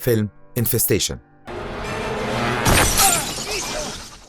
فيلم انفستيشن.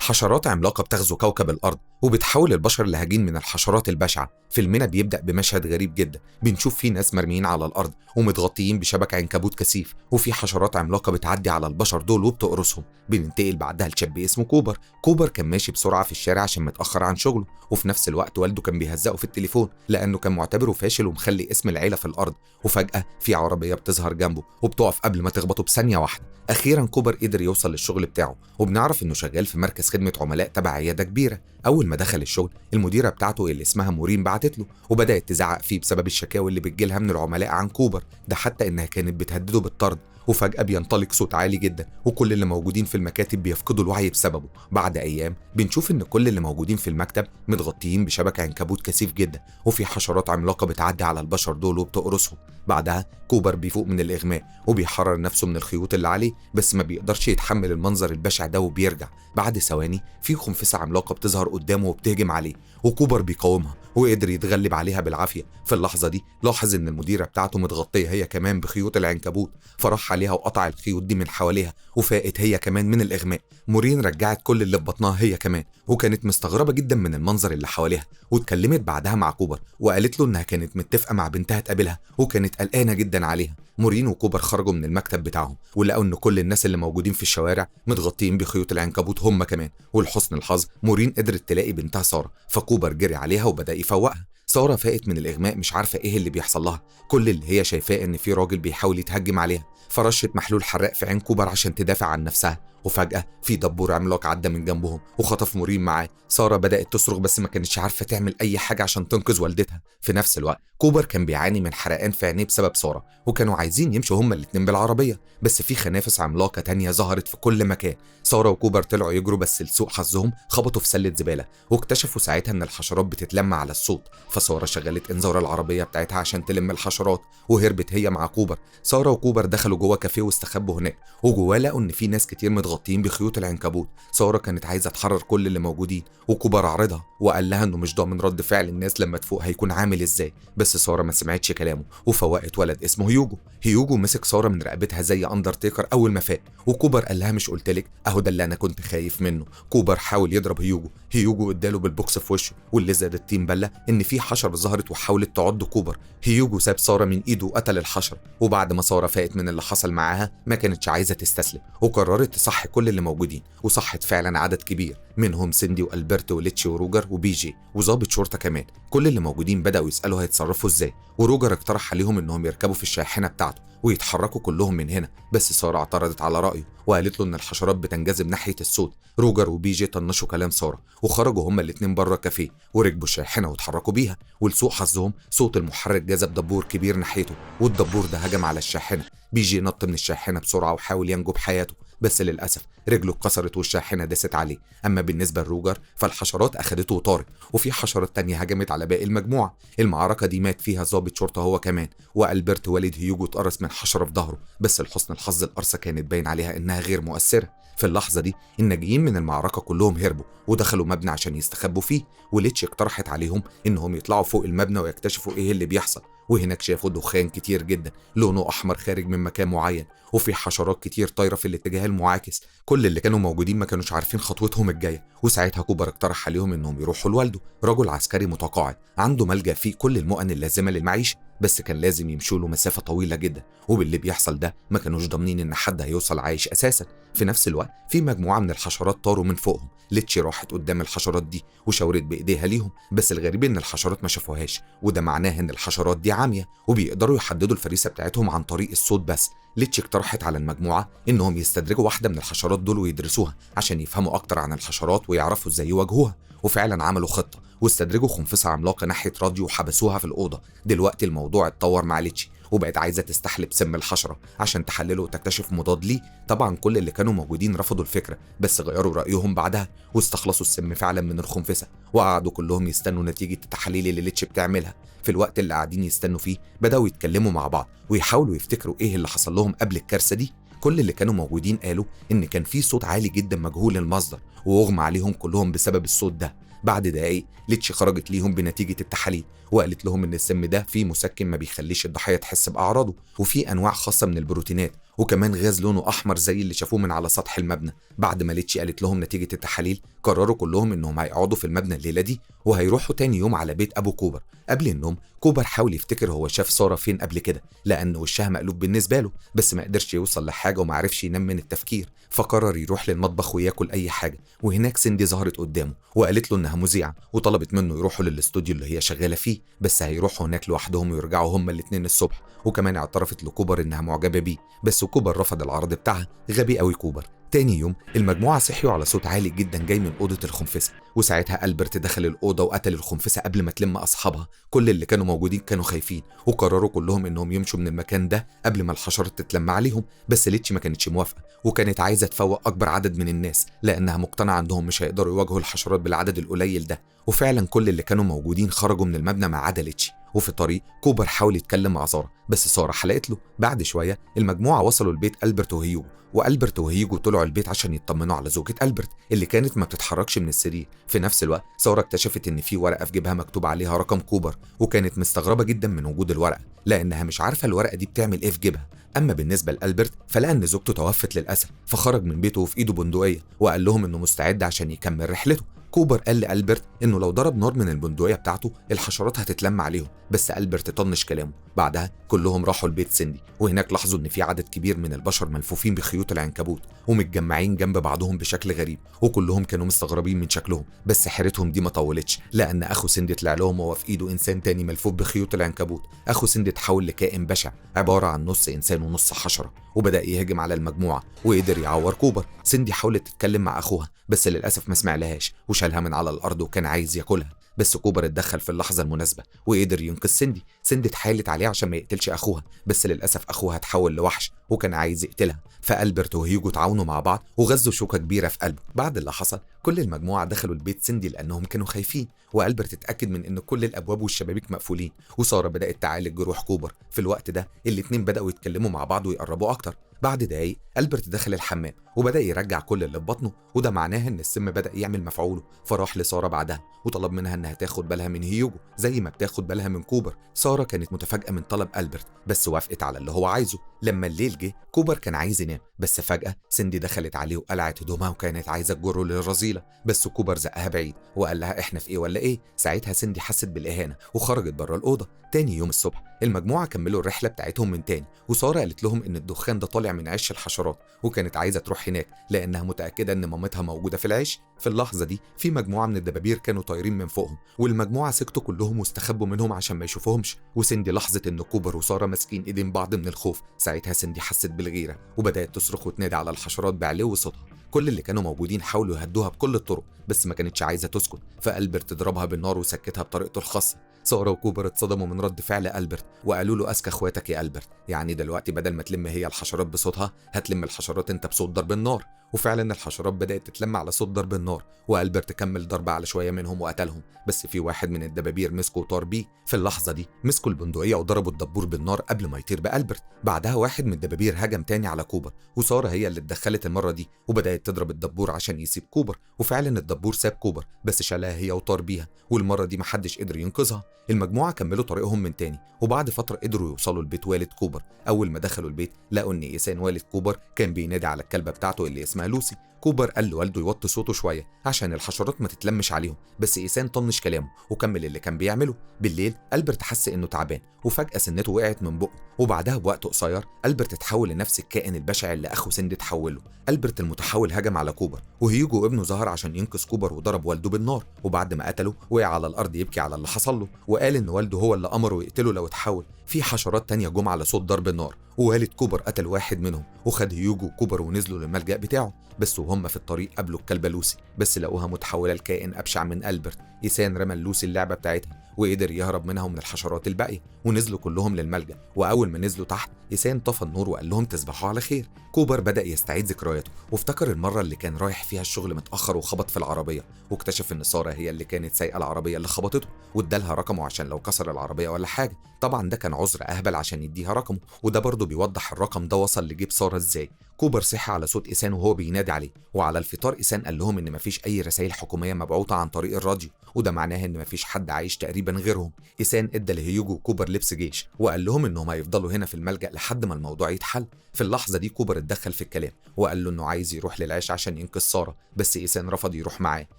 حشرات عملاقة بتغزو كوكب الأرض وبتحول البشر لهجين من الحشرات البشعة. فيلمنا بيبدأ بمشهد غريب جدا، بنشوف فيه ناس مرميين على الأرض ومتغطيين بشبك عنكبوت كثيف، وفي حشرات عملاقة بتعدي على البشر دول وبتقرصهم. بننتقل بعدها لشاب اسمه كوبر. كوبر كان ماشي بسرعة في الشارع عشان متأخر عن شغله، وفي نفس الوقت والده كان بيهزقه في التليفون لأنه كان معتبره فاشل ومخلي اسم العيلة في الأرض. وفجأة في عربية بتظهر جنبه وبتقف قبل ما تخبطه بثانية واحدة. أخيرا كوبر قدر يوصل للشغل بتاعه، وبنعرف إنه شغال في مركز خدمة عملاء تبع عيادة كبيرة. أول ما دخل الشغل، المديرة بتاعته اللي اسمها مورين بعتت له وبدأت تزعق فيه بسبب الشكاوي اللي بتجيلها من العملاء عن كوبر ده، حتى إنها كانت بتهدده بالطرد. وفجأة بينطلق صوت عالي جدا وكل اللي موجودين في المكاتب بيفقدوا الوعي بسببه. بعد أيام بنشوف إن كل اللي موجودين في المكتب متغطيين بشبك عنكبوت كثيف جدا، وفي حشرات عملاقة بتعدي على البشر دول وبتقرصهم. بعدها كوبر بيفوق من الإغماء وبيحرر نفسه من الخيوط اللي عليه، بس ما بيقدرش يتحمل المنظر البشع ده وبيرجع. بعد ثواني في خنفسة عملاقة بتظهر قدامه وبتهجم عليه، وكوبر بيقاومها وقدر يتغلب عليها بالعافية. في اللحظة دي لاحظ إن المديرة بتاعته متغطية هي كمان بخيوط العنكبوت، فراح عليها وقطع الخيوط دي من حواليها وفاقت هي كمان من الإغماء. مورين رجعت كل اللي في بطنها هي كمان، وكانت مستغربة جدا من المنظر اللي حواليها، واتكلمت بعدها مع كوبر وقالت له إنها كانت متفقة مع بنتها تقابلها وكانت قلقانة جدا عليها. مورين وكوبر خرجوا من المكتب بتاعهم ولقوا إن كل الناس اللي موجودين في الشوارع متغطيين بخيوط العنكبوت هم كمان. ولحسن الحظ مورين قدرت تلاقي بنتها سارة، فكوبر جري عليها وبدأ يفوقها. سارة فاقت من الإغماء مش عارفة إيه اللي بيحصل لها، كل اللي هي شايفاه إن في راجل بيحاول يتهجم عليها، فرشت محلول حراق في عين كوبر عشان تدافع عن نفسها. وفجأة في دبور عملاق عدى من جنبهم وخطف مورين معاه. سارة بدأت تصرخ بس ما كانتش عارفة تعمل أي حاجة عشان تنقذ والدتها. في نفس الوقت كوبر كان بيعاني من حرقان في عينيه بسبب سارة، وكانوا عايزين يمشوا هما الاتنين بالعربية، بس في خنافس عملاقة تانية ظهرت في كل مكان. سارة وكوبر طلعوا يجروا بس لسوء حظهم خبطوا في سلة زبالة، واكتشفوا ساعتها إن الحشرات بتتلم على الصوت. فسارة شغلت إنذار العربية بتاعتها عشان تلم الحشرات وهربت هي مع كوبر. سارة وكوبر دخلوا جوه كافيه واستخبوا هناك، وجواه لقوا إن في ناس كتير متغطيين بخيوط العنكبوت. سارة كانت عايزة تحرر كل اللي موجودين، وكوبر عرضها وقال لها إنه مش ضامن رد فعل الناس لما تفوق هيكون عامل إزاي، بس سارة ما سمعتش كلامه وفوقت ولد اسمه هيوجو. هيوجو مسك سارة من رقبتها زي أندرتيكر أول ما فاق، وكوبر قال لها مش قلتلك أهو ده اللي أنا كنت خايف منه. كوبر حاول يضرب هيوجو، هيوجو اداله بالبوكس في وشه، واللي زاد الطين بلة إن في حشرة ظهرت وحاولت تعض كوبر. هيوجو ساب سارة من إيده وقتل الحشرة، وبعد ما سارة فاقت من اللي حصل معاها ما كانتش عايزة تستسلم وقررت تصحي كل اللي موجودين، وصحت فعلا عدد كبير منهم سيندي والبرتو وليتشي وروجر وبي جي وضابط شرطة كمان. كل اللي موجودين بدأوا يسألوا هيتصرفوا ازاي، وروجر اقترح عليهم انهم يركبوا في الشاحنة بتاعته ويتحركوا كلهم من هنا، بس سارة اعترضت على رأيه وقالت له ان الحشرات بتنجذب ناحية الصوت. روجر وبي جي طنشوا كلام سارة وخرجوا هما الاتنين بره الكافيه وركبوا الشاحنة واتحركوا بيها، ولسوء حظهم صوت المحرك جذب دبور كبير ناحيته، والدبور ده هجم على الشاحنة. بي جي نط من الشاحنة بسرعة وحاول ينجو بحياته، بس للأسف رجله اتكسرت والشاحنة داست عليه. أما بالنسبة لروجر فالحشرات أخدته وطارت، وفي حشرات تانية هجمت على باقي المجموعة. المعركة دي مات فيها ضابط شرطة هو كمان، وألبرت والد هيوجو اتقرص من حشرة في ظهره، بس لحسن الحظ القرصة كانت باين عليها إنها غير مؤثرة. في اللحظة دي الناجيين من المعركة كلهم هربوا ودخلوا مبنى عشان يستخبوا فيه، وليتش اقترحت عليهم إنهم يطلعوا فوق المبنى ويكتشفوا إيه اللي بيحصل. وهناك شافوا دخان كتير جدا لونه أحمر خارج من مكان معين، وفي حشرات كتير طايرة في الاتجاه المعاكس. كل اللي كانوا موجودين ما كانوش عارفين خطوتهم الجاية، وساعتها كوبر اقترح عليهم إنهم يروحوا لوالده، رجل عسكري متقاعد عنده ملجأ فيه كل المؤن اللازمة للمعيشة، بس كان لازم يمشوا له مسافة طويلة جدا، وباللي بيحصل ده ما كانوش ضامنين إن حد هيوصل عايش أساسا. في نفس الوقت في مجموعة من الحشرات طاروا من فوقهم. ليتشي راحت قدام الحشرات دي وشاورت بإيديها ليهم، بس الغريب إن الحشرات ما شافوهاش، وده معناه إن الحشرات دي عامية وبيقدروا يحددوا الفريسة بتاعتهم عن طريق الصوت بس. ليتشي اقترحت على المجموعة إنهم يستدرجوا واحدة من الحشرات دول ويدرسوها عشان يفهموا أكتر عن الحشرات ويعرفوا إزاي يواجهوها، وفعلا عملوا خطة واستدرجوا خنفسة عملاقة ناحية راديو وحبسوها في الأوضة. دلوقتي الموضوع اتطور مع ليتشي وبقت عايزة تستحلب سم الحشرة عشان تحلله وتكتشف مضاد ليه. طبعا كل اللي كانوا موجودين رفضوا الفكرة، بس غيروا رأيهم بعدها واستخلصوا السم فعلا من الخنفسة، وقعدوا كلهم يستنوا نتيجة التحاليل اللي ليتشي بتعملها. في الوقت اللي قاعدين يستنوا فيه بدأوا يتكلموا مع بعض ويحاولوا يفتكروا ايه اللي حصل لهم قبل الكارثة دي. كل اللي كانوا موجودين قالوا ان كان في صوت عالي جدا مجهول المصدر واغمى عليهم كلهم بسبب الصوت ده. بعد دقايق ليتشي خرجت ليهم بنتيجة التحاليل وقالت لهم ان السم ده فيه مسكن ما بيخليش الضحية تحس بأعراضه، وفي انواع خاصة من البروتينات وكمان غاز لونه احمر زي اللي شافوه من على سطح المبنى. بعد ما ليتشي قالت لهم نتيجة التحاليل، قرروا كلهم انهم هيقعدوا في المبنى الليلة دي وهيروحوا تاني يوم على بيت ابو كوبر. قبل النوم كوبر حاول يفتكر هو شاف سارة فين قبل كده، لان وشها مقلوب بالنسبة له، بس ما قدرش يوصل لحاجة وما عرفش ينام من التفكير. فقرر يروح للمطبخ وياكل اي حاجة، وهناك سيندي ظهرت قدامه وقالت له انها مذيعة، وطلبت منه يروحوا للاستوديو اللي هي شغالة فيه، بس هيروحوا هناك لوحدهم ويرجعوا هما الاتنين الصبح. وكمان اعترفت لكوبر انها معجبة بيه، بس كوبر رفض العرض بتاعها. غبي قوي كوبر. تاني يوم المجموعة صحيوا على صوت عالي جدا جاي من أوضة الخنفسة، وساعتها ألبرت دخل الأوضة وقتل الخنفسة قبل ما تلم أصحابها. كل اللي كانوا موجودين كانوا خايفين، وقرروا كلهم إنهم يمشوا من المكان ده قبل ما الحشرات تتلم عليهم. بس ليتشي ما كانتش موافقة، وكانت عايزة تفوق أكبر عدد من الناس، لأنها مقتنعة إنهم مش هيقدروا يواجهوا الحشرات بالعدد القليل ده. وفعلا كل اللي كانوا موجودين خرجوا من المبنى ما عدا ليتشي. وفي الطريق كوبر حاول يتكلم مع سارة، بس سارة حلقت له. بعد شوية المجموعة وصلوا لبيت ألبرت وهيوجو، وألبرت وهيوجو طلعوا البيت عشان يطمنوا على زوجة ألبرت اللي كانت ما بتتحركش من السرير. في نفس الوقت سارة اكتشفت إن في ورقة في جيبها مكتوب عليها رقم كوبر، وكانت مستغربة جدا من وجود الورقة لأنها مش عارفة الورقة دي بتعمل إيه في جيبها. أما بالنسبة لألبرت فلقى إن زوجته توفت للأسف، فخرج من بيته وفي إيده بندقية وقال لهم إنه مستعد عشان يكمل رحلته. كوبر قال لألبرت إنه لو ضرب نار من البندقية بتاعته الحشرات هتتلم عليهم، بس ألبرت طنش كلامه. بعدها كلهم راحوا لبيت سيندي، وهناك لاحظوا إن في عدد كبير من البشر ملفوفين بخيوط العنكبوت ومتجمعين جنب بعضهم بشكل غريب، وكلهم كانوا مستغربين من شكلهم. بس حيرتهم دي ما طولتش، لأن أخو سيندي طلع لهم وهو في إيده إنسان تاني ملفوف بخيوط العنكبوت. أخو سيندي اتحول لكائن بشع عبارة عن نص إنسان ونص حشرة، وبدأ يهجم على المجموعة وقدر يعور كوبر. سيندي حاولت تتكلم مع أخوها، بس للأسف ما سمعلهاش وشالها من على الأرض وكان عايز ياكلها. بس كوبر اتدخل في اللحظة المناسبة وقدر ينقذ سيندي. سيندي اتحايلت عليه عشان ما يقتلش أخوها، بس للأسف أخوها اتحول لوحش وكان عايز يقتلها. فألبرت وهيوجو تعاونوا مع بعض وغزوا شوكة كبيرة في قلبه. بعد اللي حصل كل المجموعة دخلوا البيت سيندي لأنهم كانوا خايفين، وألبرت اتأكد من إن كل الأبواب والشبابيك مقفولين. وسارة بدأت تعالج جروح كوبر. في الوقت ده الاتنين بدأوا يتكلموا مع بعض ويقربوا أكتر. بعد دقايق ألبرت دخل الحمام وبدأ يرجع كل اللي في بطنه، وده معناه إن السم بدأ يعمل مفعوله. فراح لسارة بعدها وطلب منها إنها تاخد بالها من هيوجو زي ما بتاخد بالها من كوبر. سارة كانت متفاجئة من طلب ألبرت بس وافقت على اللي هو عايزه. لما الليل جه كوبر كان عايز ينام، بس فجأة سيندي دخلت عليه وقلعت هدومها وكانت عايزة تجره للرذيلة، بس كوبر زقها بعيد وقال لها إحنا في إيه ولا إيه. ساعتها سيندي حست بالإهانة وخرجت بره الأوضة. تاني يوم الصبح المجموعة كملوا الرحلة بتاعتهم من تاني، وسارة قالت لهم إن الدخان ده طالع من عش الحشرات، وكانت عايزة تروح هناك لأنها متأكدة إن مامتها موجودة في العش. في اللحظة دي في مجموعة من الدبابير كانوا طايرين من فوقهم، والمجموعة سكتوا كلهم واستخبوا منهم عشان ما يشوفوهمش. وسيندي لاحظت إن كوبر وسارة ماسكين إيدين بعض من الخوف. ساعتها سيندي حست بالغيرة وبدأت تصرخ وتنادي على الحشرات بعلو صوتها. كل اللي كانوا موجودين حاولوا يهدوها بكل الطرق، بس ما كانتش عايزة تسكت. فألبرت ضربها بالنار وسكتها بطريقته الخاصة. سارة وكوبر اتصدموا من رد فعل ألبرت وقالوا له أذكى اخواتك يا ألبرت، يعني دلوقتي بدل ما تلم هي الحشرات بصوتها هتلم الحشرات انت بصوت ضرب النار. وفعلا الحشرات بدأت تتلم على صوت ضرب النار، وألبرت كمل ضرب على شوية منهم وقتلهم. بس في واحد من الدبابير مسكه وطار بيه. في اللحظة دي مسكوا البندقية وضربوا الدبور بالنار قبل ما يطير بألبرت. بعدها واحد من الدبابير هجم تاني على كوبر، وسارة هي اللي اتدخلت المرة دي وبدأت تضرب الدبور عشان يسيب كوبر. وفعلا الدبور ساب كوبر بس شالها هي وطار بيها، والمرة دي محدش قدر ينقذها. المجموعة كملوا طريقهم من تاني، وبعد فترة قدروا يوصلوا لبيت والد كوبر. أول ما دخلوا البيت لقوا إن إيسان والد كوبر كان بينادي على الكلبة بتاعته اللي اسمها لوسي. كوبر قال لوالده يوطي صوته شوية عشان الحشرات ما تتلمش عليهم، بس إيسان طنش كلامه وكمل اللي كان بيعمله. بالليل ألبرت حس إنه تعبان وفجأة سنته وقعت من بقه، وبعدها بوقت قصير ألبرت اتحول لنفس الكائن البشع اللي أخو سندي اتحوله. ألبرت المتحول هجم على كوبر، وهيوجو ابنه ظهر عشان ينقذ كوبر وضرب والده بالنار، وبعد ما قتله وقع على الأرض يبكي على اللي حصل له، وقال إن والده هو اللي أمره يقتله لو اتحول. في حشرات تانية جم على صوت ضرب النار، ووالد كوبر قتل واحد منهم وخد هيوجو وكوبر ونزلوا للملجأ بتاعه. بس وهم في الطريق قابلوا الكلبة لوسي، بس لقوها متحولة لكائن أبشع من ألبرت. إيسان رمى لوسي اللعبة بتاعتها وقدر يهرب منها ومن الحشرات الباقية، ونزلوا كلهم للملجأ. وأول ما نزلوا تحت إيسان طفى النور وقال لهم تصبحوا على خير. كوبر بدأ يستعيد ذكرياته وافتكر المرة اللي كان رايح فيها الشغل متأخر وخبط في العربية، واكتشف إن سارة هي اللي كانت سايقة العربية اللي خبطته، وادالها رقمه عشان لو كسر العربية ولا حاجة. طبعا ده كان عذر أهبل عشان يديها رقمه، وده برضه بيوضح الرقم ده وصل لجيب سارة إزاي. كوبر صحي على صوت إيسان وهو بينادي عليه، وعلى الفطار إيسان قال لهم إن مفيش أي رسائل حكومية مبعوثة عن طريق الراديو، وده معناه إن مفيش حد عايش تقريبا غيرهم. إيسان ادى لهيوجو وكوبر لبس جيش وقال لهم إنهم هيفضلوا هنا في الملجأ لحد ما الموضوع يتحل. في اللحظة دي كوبر اتدخل في الكلام وقال له إنه عايز يروح للعيش عشان ينقذ سارة، بس إيسان رفض يروح معاه.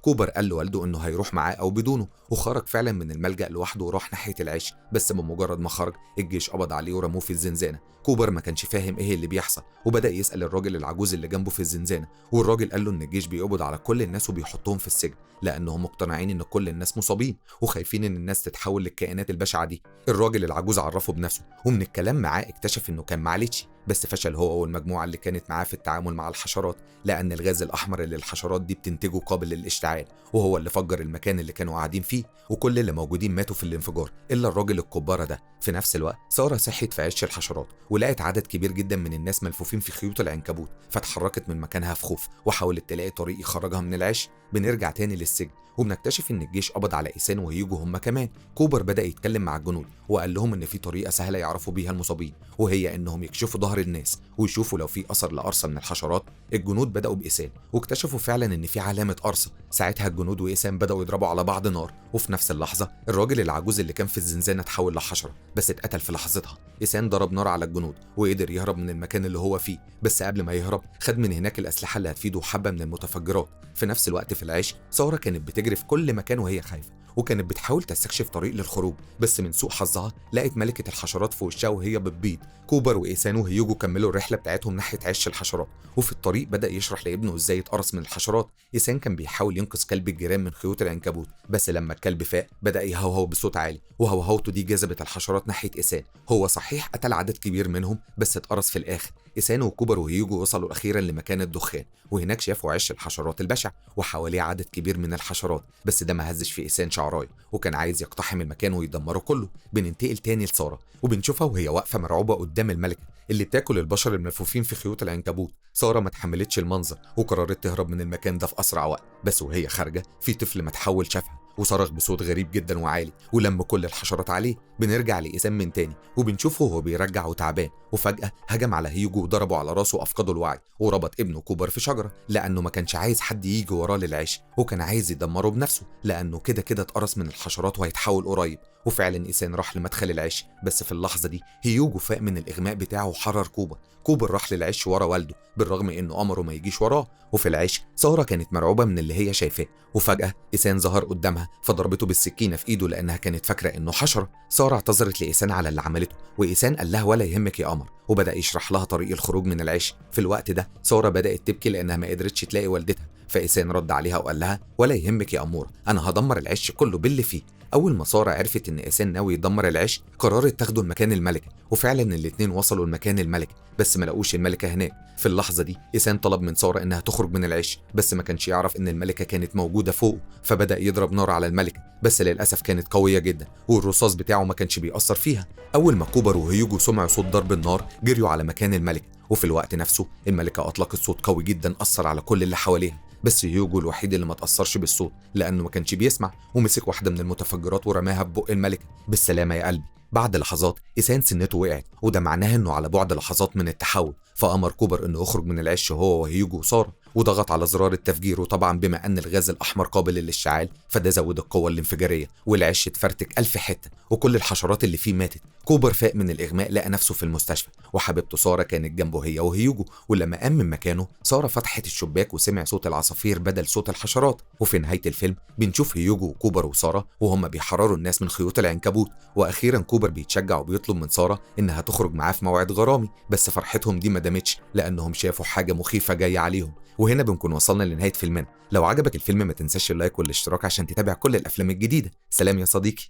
كوبر قال لوالده إنه هيروح معاه أو بدونه، وخرج فعلا من الملجأ لوحده وراح ناحية العيش، بس بمجرد ما خرج الجيش قبض عليه ورموه في الزنزانة. كوبر ما كانش فاهم ايه اللي بيحصل، وبدأ يسأل الراجل العجوز اللي جنبه في الزنزانة، والراجل قال له ان الجيش بيقبض على كل الناس وبيحطهم في السجن لانهم مقتنعين ان كل الناس مصابين وخايفين ان الناس تتحول للكائنات البشعة دي. الراجل العجوز عرفه بنفسه، ومن الكلام معاه اكتشف انه كان معلش، بس فشل هو والمجموعة اللي كانت معاه في التعامل مع الحشرات، لأن الغاز الأحمر اللي الحشرات دي بتنتجه قابل للاشتعال، وهو اللي فجر المكان اللي كانوا قاعدين فيه، وكل اللي موجودين ماتوا في الانفجار إلا الراجل الكبارة ده. في نفس الوقت سارة صحيت في عش الحشرات ولقت عدد كبير جدا من الناس ملفوفين في خيوط العنكبوت، فاتحركت من مكانها في خوف وحاولت تلاقي طريق يخرجها من العش. بنرجع تاني للسجن وبنكتشف ان الجيش قبض على إيسان وهيوجو هم كمان. كوبر بدأ يتكلم مع الجنود وقال لهم ان في طريقة سهلة يعرفوا بيها المصابين، وهي انهم يكشفوا ظهر الناس ويشوفوا لو في اثر لقرصة من الحشرات. الجنود بدأوا بإيسان واكتشفوا فعلا ان في علامة قرصة. ساعتها الجنود وإيسان بدأوا يضربوا على بعض نار، وفي نفس اللحظة الراجل العجوز اللي كان في الزنزانة اتحول لحشرة بس اتقتل في لحظتها. إيسان ضرب نار على الجنود وقدر يهرب من المكان اللي هو فيه، بس قبل ما يهرب خد من هناك الأسلحة اللي هتفيده حبة من المتفجرات. في نفس الوقت في العيش سارة كانت بتجري في كل مكان وهي خايفة، وكانت بتحاول تستكشف طريق للخروج، بس من سوء حظها لقت ملكة الحشرات في وشها وهي بتبيض. كوبر وإيسان وهيوجو كملوا الرحلة بتاعتهم ناحية عش الحشرات، وفي الطريق بدأ يشرح لابنه ازاي يتقرص من الحشرات. إيسان كان بيحاول ينقذ كلب الجيران من خيوط العنكبوت، بس لما الكلب فاق بدأ يهوهو بصوت عالي، وهوهوته دي جذبت الحشرات ناحية إيسان. هو صحيح قتل عدد كبير منهم بس اتقرص في الآخر. إيسان وكوبر وهيوجو وصلوا أخيرا لمكان الدخان، وهناك شافوا عش الحشرات البشع وحواليه عدد كبير من الحشرات، بس ده ما هزش في إيسان شعرايه وكان عايز يقتحم المكان ويدمره كله. بننتقل تاني لسارة وبنشوفها وهي واقفة مرعوبة قدام الملكة اللي بتاكل البشر الملفوفين في خيوط العنكبوت. سارة ما تحملتش المنظر وقررت تهرب من المكان ده في أسرع وقت، بس وهي خارجة في طفل متحول شافها وصرخ بصوت غريب جدا وعالي ولم كل الحشرات عليه. بنرجع لإيسان من تاني وبنشوفه وهو بيرجع وتعبان، وفجأة هجم على هيوجو وضربه على راسه وأفقده الوعي، وربط ابنه كوبر في شجرة لأنه ما كانش عايز حد يجي وراه للعيش، وكان عايز يدمره بنفسه لأنه كده كده اتقرص من الحشرات وهيتحول قريب. وفعلا إيسان راح لمدخل العش، بس في اللحظة دي هيوجو فاق من الإغماء بتاعه وحرر كوبر. كوبر راح للعش ورا والده بالرغم إنه أمره ما يجيش وراه، وفي العش سارة كانت مرعوبة من اللي هي شايفاه، وفجأة إيسان ظهر قدامها فضربته بالسكينة في إيده لأنها كانت فاكرة إنه حشرة. سارة اعتذرت لإيسان على اللي عملته، وإيسان قال لها ولا يهمك يا قمر، وبدأ يشرح لها طريق الخروج من العش. في الوقت ده سارة بدأت تبكي لأنها ما قدرتش تلاقي والدتها، فإيسان رد عليها وقال لها ولا يهمك يا أمورة، أنا هدمر العش كله باللي فيه. أول ما سارة عرفت إن إيسان ناوي يدمر العش قررت تاخده لمكان الملكة، وفعلا الاتنين وصلوا لمكان الملكة بس ما لقوش الملكة هناك. في اللحظة دي إيسان طلب من سارة إنها تخرج من العش، بس ما كانش يعرف إن الملكة كانت موجودة فوقه، فبدأ يضرب نار على الملكة بس للأسف كانت قوية جدا والرصاص بتاعه ما كانش بيأثر فيها. أول ما كوبر وهيوجو سمعوا صوت ضرب النار جريوا على مكان الملكة، وفي الوقت نفسه الملكة أطلقت صوت قوي جدا أثر على كل اللي حواليها، بس هيوجو الوحيد اللي ما تأثرش بالصوت لأنه ما كانش بيسمع، ومسك واحدة من المتفجرات ورماها ببق الملكة. بالسلامة يا قلبي. بعد لحظات إيسان سنته وقعت، وده معناه إنه على بعد لحظات من التحول، فأمر كوبر إنه يخرج من العش هو وهيوجو وسارة، وضغط على زرار التفجير، وطبعا بما أن الغاز الأحمر قابل للاشتعال فده زود القوة الانفجارية والعش اتفرتك 1000 حتة وكل الحشرات اللي فيه ماتت. كوبر فاق من الإغماء لقى نفسه في المستشفى، وحبيبته سارة كانت جنبه هي وهيوجو، ولما قام من مكانه سارة فتحت الشباك وسمع صوت العصافير بدل صوت الحشرات. وفي نهاية الفيلم بنشوف هيوجو وكوبر وسارة وهم بيحرروا الناس من خيوط العنكبوت، وأخيرا كوبر بيتشجع وبيطلب من سارة إنها تخرج معاه في موعد غرامي، بس فرحتهم دي ما دامتش لأنهم شافوا حاجة مخيفة جاية عليهم. وهنا بنكون وصلنا لنهاية فيلمنا. لو عجبك الفيلم ما تنساش اللايك والاشتراك عشان تتابع كل الأفلام الجديدة. سلام يا صديقي.